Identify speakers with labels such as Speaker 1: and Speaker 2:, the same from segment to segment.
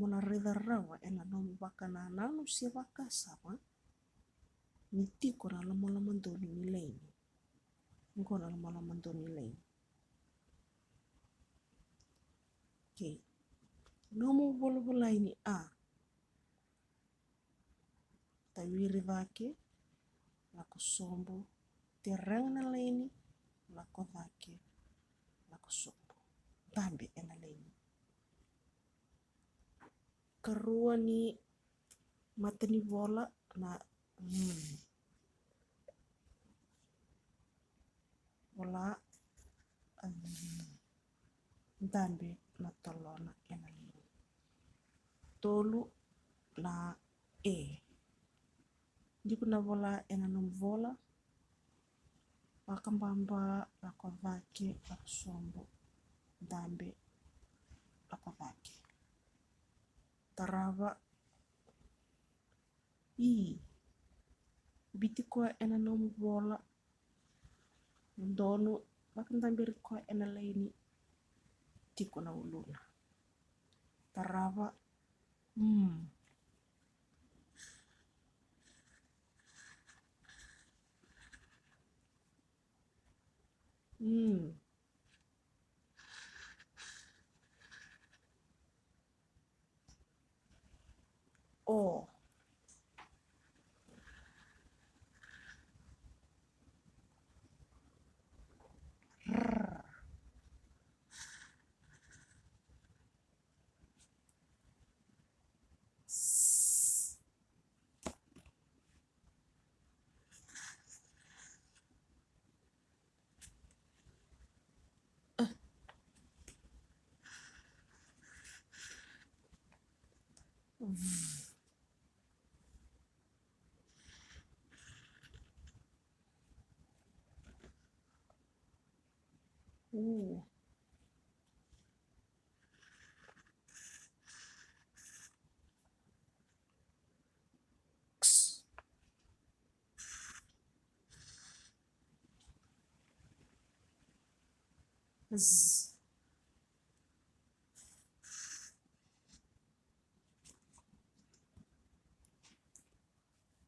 Speaker 1: mona reda rawa ena nomu baka na nanu si baka sama ni tiko na la mandoni ni laini ngo na la mandoni laini. Okay, nomu bola ini tawiri vake lako sombo terang na laini lako vake lako sombo tambe ena laini. Karua ni matani bola na bola tambe na tolona ena laini. Tolu na di kuna bola ena nom bola wakambamba lako vake lako sombo tambe lako vake. Tarava biti kwa ena nomu bola ndonu wakandambiri kwa ena laini tiko na uluna. Tarava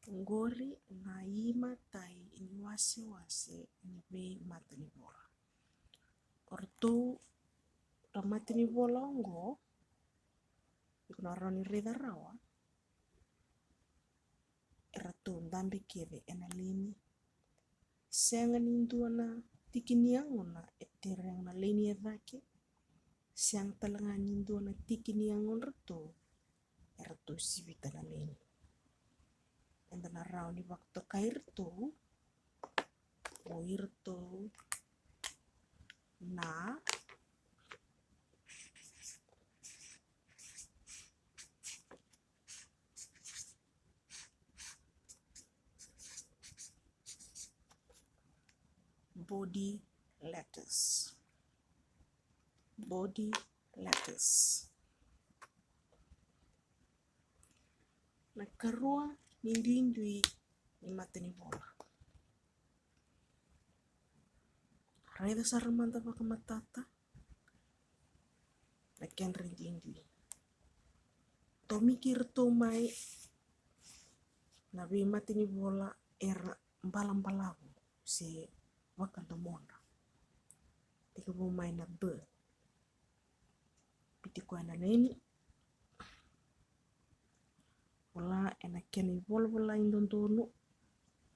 Speaker 1: ngori na ima tai ini wase ini be matani bola. Orto da matani bola ngo ikuna roni reda rawa erato ndambe keve ena lini senga ninduana tikiniangona eterang na lini evake siang talanga ninduana tikiniangon erato sibita na lini. And then around the waktu kairto oirto na body lettuce na karua nindui ni matani bola. Raida saramanta baka matata na ken rindui. Tomikir to mai na be matani bola era balang-balagu se waka domona. Tika bo mai na piti ko na neni bola ena keni bola indondonu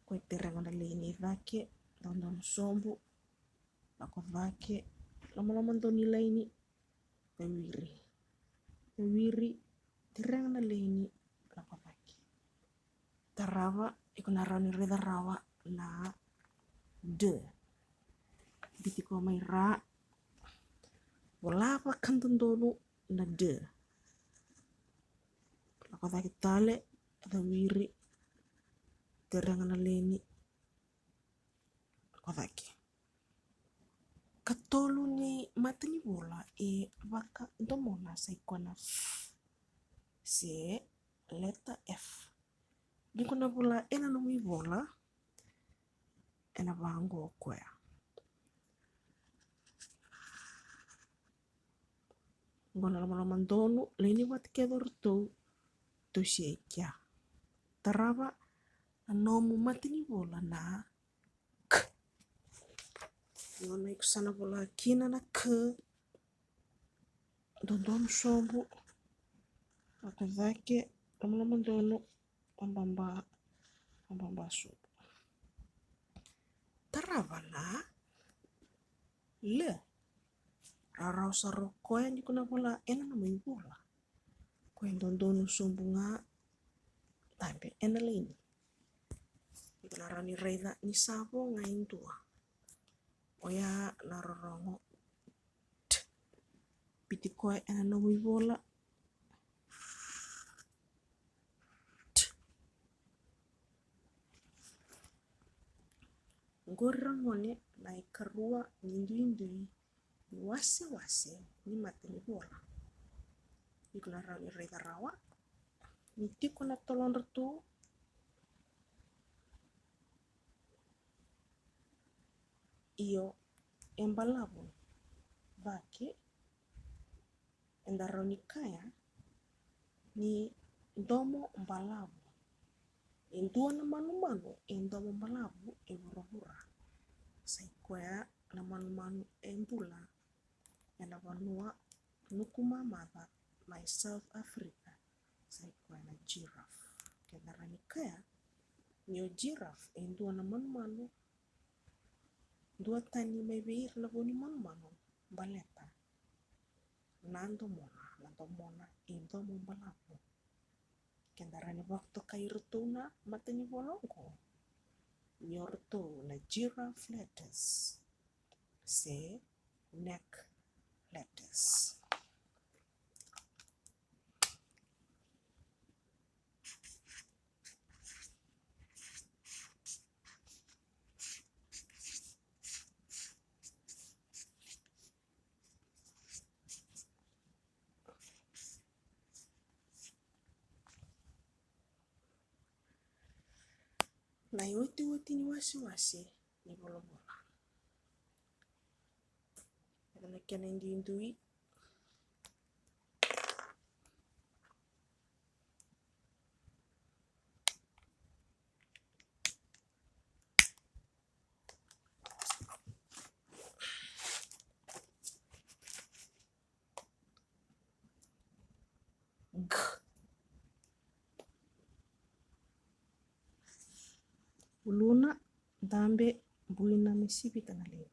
Speaker 1: ko teranga na leni vake don sombo lako vake lama doni laini wiri teranga na leni lako vake. Tarava ikuna rani reda rawa na biti ko mai ra bola pa kantondonu na lako vake tale ada wiri teranga na leni lako vake. Katolu ni matani bola waka domona sa ikona se letter F. Di kuna bola ena nomi bola ena bango kwea. Ngona lamandonu leni wat kedor to sheikya. Tarava nomu matini bola na k. Ngona ikusana bola kina na k. Dondonu sombu. Akadhake lamandonu ambamba sobu. Tarava na le. Rarau sarokoya nikuna bola ena na may bola. Kwen dondonu sombu nga tambe ena leni. Iklarani reida ni sabo nga indua. Oya narorongo t. Pitikoy ena na may bola t. Ngorangone na ikarua indui ni wase ni matini bola. Iklarani reida rawa. Nitiko na tolon retu. Iyo embalabu baki endaronikaya ni domo mbalabu endua na manu endomo mbalabu ebura saikwea na manu embula ena vanua nukuma mava my South Africa saikwea na giraffe kendaronikaya niyo giraffe endua na manu dua tani may beir na boni manu baleta nando mona endomo mbalabu kendarani waktu kairutuna matani bolongo nyorto na giraffe lettuce se neck lettuce. Na yote ni wasi ni bola. Kana kena indui g. Uluna dambe buina misipi tanale.